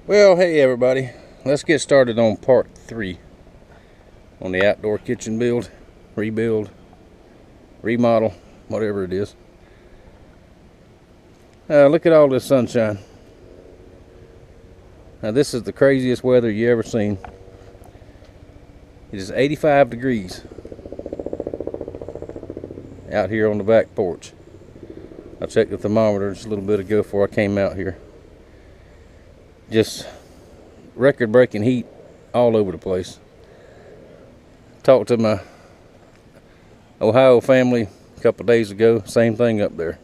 Well, hey everybody, let's get started on part 3 on the outdoor kitchen build, rebuild, remodel, whatever it is. Look at all this sunshine. Now this is the craziest weather you ever seen. It is 85 degrees out here on the back porch. I checked the thermometer just a little bit ago before I came out here. Just record-breaking heat all over the place. Talked to my Ohio family a couple of days ago. Same thing up there.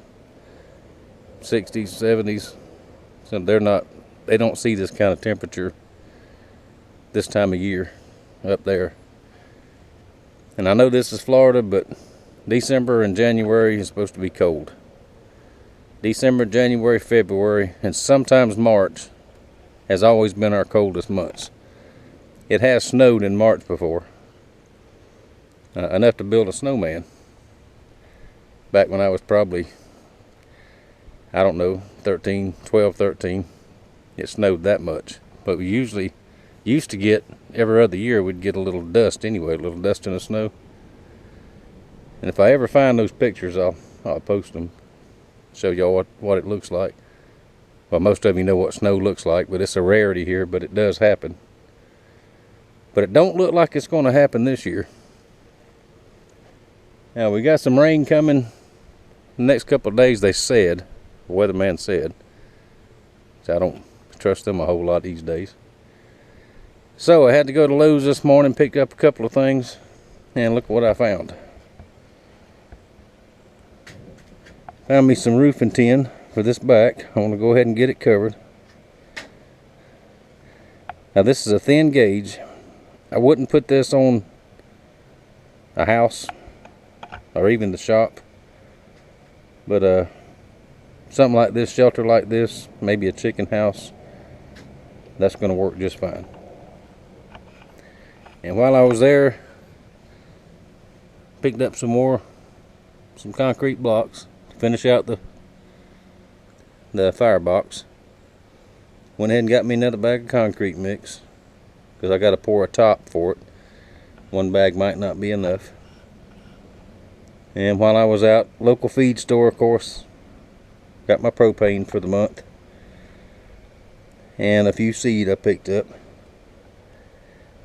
60s, 70s. So they don't see this kind of temperature this time of year up there. And I know this is Florida, but December and January is supposed to be cold. December, January, February, and sometimes March has always been our coldest months. It has snowed in March before. Enough to build a snowman. Back when I was probably, I don't know, 12, 13. It snowed that much. But we usually used to get, every other year, we'd get a little dust anyway, a little dust in the snow. And if I ever find those pictures, I'll post them. Show y'all what it looks like. Well, most of you know what snow looks like, but it's a rarity here, but it does happen. But it don't look like it's going to happen this year. Now, we got some rain coming the next couple of days, they said. The weatherman said. So I don't trust them a whole lot these days. So I had to go to Lowe's this morning, picked up a couple of things, and look what I found. Found me some roofing tin for this back. I want to go ahead and get it covered. Now this is a thin gauge. I wouldn't put this on a house or even the shop, but something like this, shelter like this, maybe a chicken house, that's going to work just fine. And while I was there, picked up some concrete blocks to finish out the Firebox. Went ahead and got me another bag of concrete mix because I got to pour a top for it. One bag might not be enough. And while I was out, local feed store, of course, got my propane for the month and a few seed I picked up,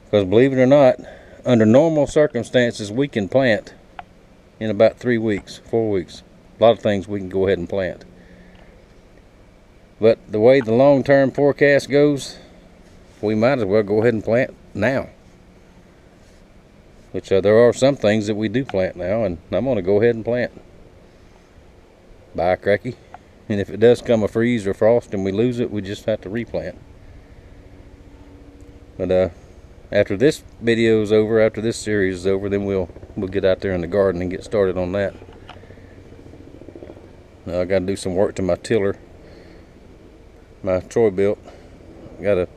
because believe it or not, under normal circumstances we can plant in about 3 weeks, 4 weeks. A lot of things we can go ahead and plant. But the way the long-term forecast goes, we might as well go ahead and plant now. Which there are some things that we do plant now, and I'm going to go ahead and plant. By cracky. And if it does come a freeze or frost and we lose it, we just have to replant. But after this video is over, after this series is over, then we'll get out there in the garden and get started on that. Now I got to do some work to my tiller. My Troy built. Got a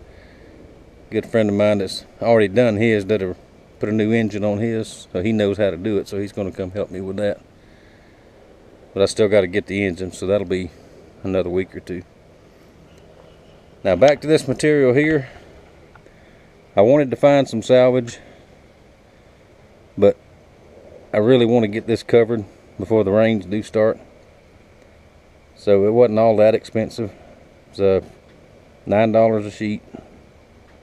good friend of mine that's already done his, put a new engine on his, so he knows how to do it, so he's going to come help me with that. But I still got to get the engine, so that'll be another week or two. Now back to this material here. I wanted to find some salvage, but I really want to get this covered before the rains do start. So it wasn't all that expensive. It's $9 a sheet,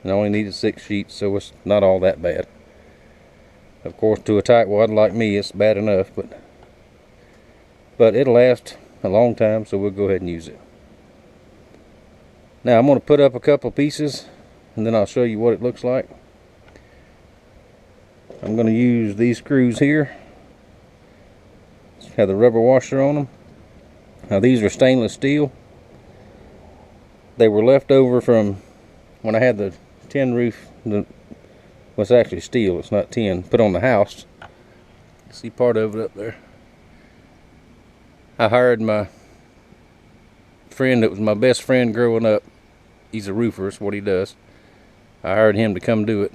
and I only needed 6 sheets, so it's not all that bad. Of course, to a tightwad like me, it's bad enough, but it'll last a long time, so we'll go ahead and use it. Now I'm going to put up a couple pieces, and then I'll show you what it looks like. I'm going to use these screws here. Have the rubber washer on them. Now these are stainless steel. They were left over from when I had the tin roof. Well, it's actually steel, it's not tin. Put on the house. See part of it up there. I hired my friend that was my best friend growing up. He's a roofer, that's what he does. I hired him to come do it.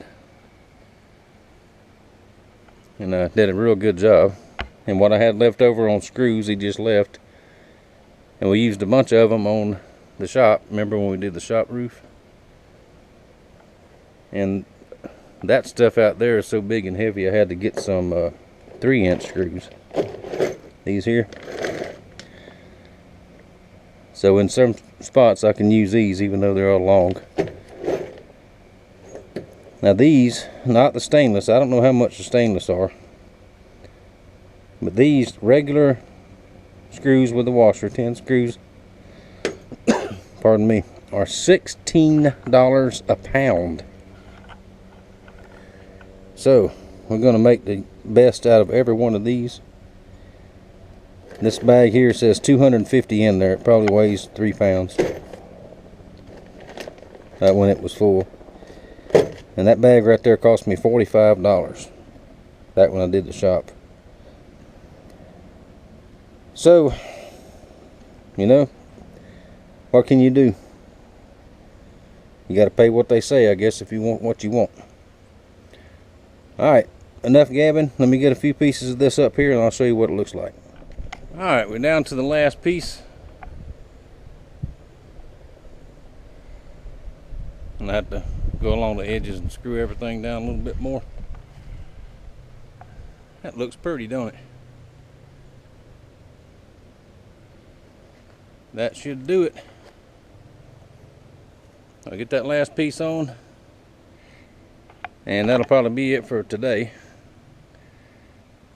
And did a real good job. And what I had left over on screws, he just left. And we used a bunch of them on the shop. Remember when we did the shop roof? And that stuff out there is so big and heavy, I had to get some 3-inch screws. These here. So in some spots I can use these even though they're all long. Now these, not the stainless, I don't know how much the stainless are. But these regular screws with the washer, 10 screws, pardon me, are $16 a pound. So we're going to make the best out of every one of these. This bag here says 250 in there. It probably weighs 3 pounds. When it was full. And that bag right there cost me $45. Back when I did the shop. So, you know, what can you do? You got to pay what they say, I guess, if you want what you want. Alright, enough gabbing. Let me get a few pieces of this up here and I'll show you what it looks like. Alright, we're down to the last piece. And I have to go along the edges and screw everything down a little bit more. That looks pretty, don't it? That should do it. I'll get that last piece on. And that'll probably be it for today.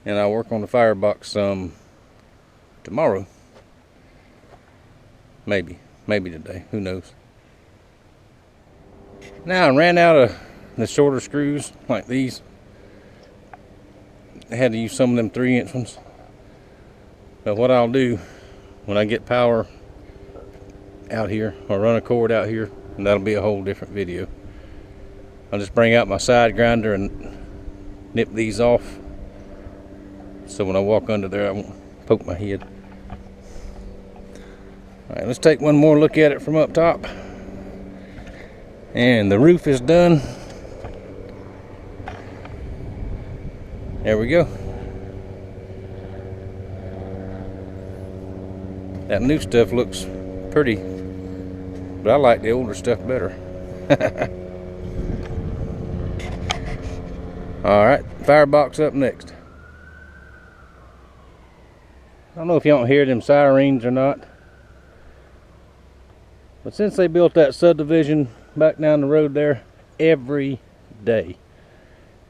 And I'll work on the firebox some tomorrow. Maybe today, who knows. Now I ran out of the shorter screws like these. I had to use some of them 3-inch ones. But what I'll do when I get power out here, or run a cord out here, and that'll be a whole different video. I'll just bring out my side grinder and nip these off, so when I walk under there I won't poke my head. Alright, let's take one more look at it from up top. And the roof is done. There we go. That new stuff looks pretty, but I like the older stuff better. Alright, firebox up next. I don't know if you don't hear them sirens or not, but since they built that subdivision back down the road there, every day,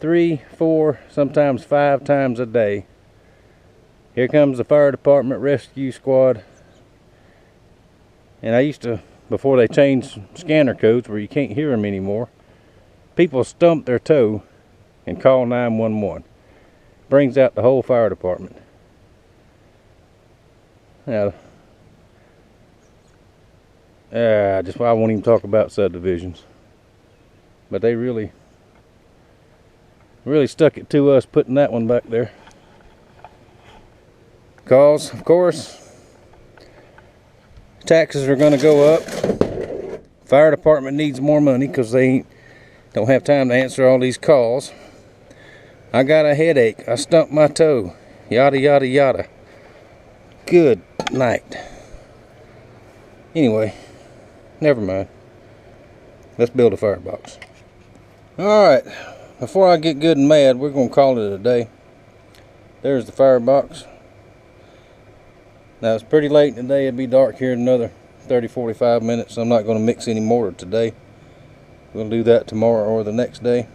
3, 4, sometimes 5 times a day, here comes the fire department, rescue squad. And I used to, before they changed scanner codes where you can't hear them anymore, people stump their toe and call 911. Brings out the whole fire department. Now, I won't even talk about subdivisions. But they really stuck it to us putting that one back there. Because, of course, taxes are going to go up. Fire department needs more money because they don't have time to answer all these calls. I got a headache. I stumped my toe. Yada, yada, yada. Good night. Anyway, never mind. Let's build a firebox. Alright, before I get good and mad, we're going to call it a day. There's the firebox. Now it's pretty late in the day. It'll be dark here in another 30-45 minutes. So I'm not going to mix any mortar today. We'll do that tomorrow or the next day.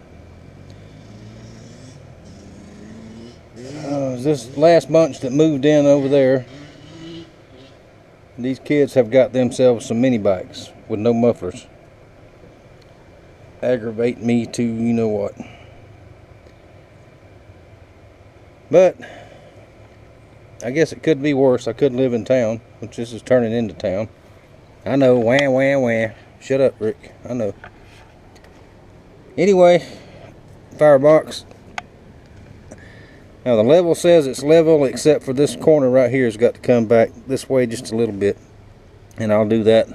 This last bunch that moved in over there, these kids have got themselves some mini bikes with no mufflers. Aggravate me to you know what. But I guess it could be worse. I could live in town, which this is turning into town. I know, wah, wah, wah. Shut up, Rick. I know. Anyway, firebox. Now the level says it's level, except for this corner right here has got to come back this way just a little bit. And I'll do that.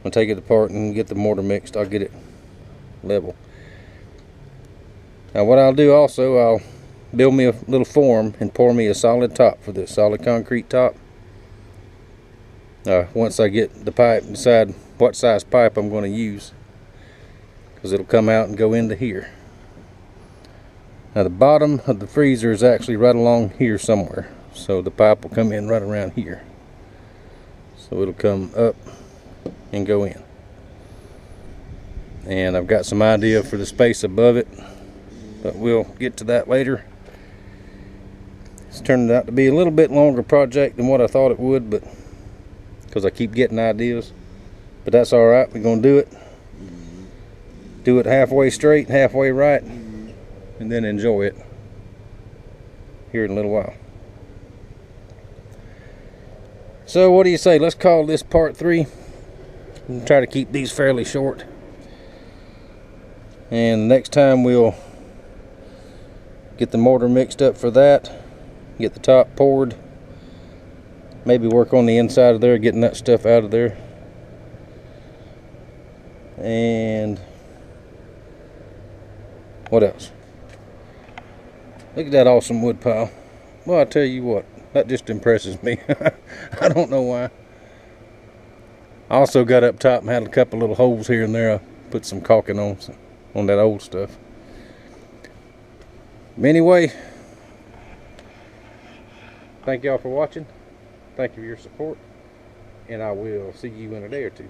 I'll take it apart and get the mortar mixed. I'll get it level. Now what I'll do also, I'll build me a little form and pour me a solid top for this, solid concrete top. Once I get the pipe, decide what size pipe I'm going to use. because it'll come out and go into here. Now the bottom of the freezer is actually right along here somewhere, so the pipe will come in right around here. So it'll come up and go in. And I've got some idea for the space above it, but we'll get to that later. It's turned out to be a little bit longer project than what I thought it would, but because I keep getting ideas. But that's all right. We're gonna do it. Do it halfway straight, halfway right, and then enjoy it here in a little while. So what do you say? Let's call this part 3 and try to keep these fairly short. And next time we'll get the mortar mixed up for that, get the top poured, maybe work on the inside of there, getting that stuff out of there. And what else? Look at that awesome wood pile. Well, I tell you what, that just impresses me. I don't know why. I also got up top and had a couple little holes here and there. I put some caulking on that old stuff. Anyway, thank y'all for watching. Thank you for your support, and I will see you in a day or two.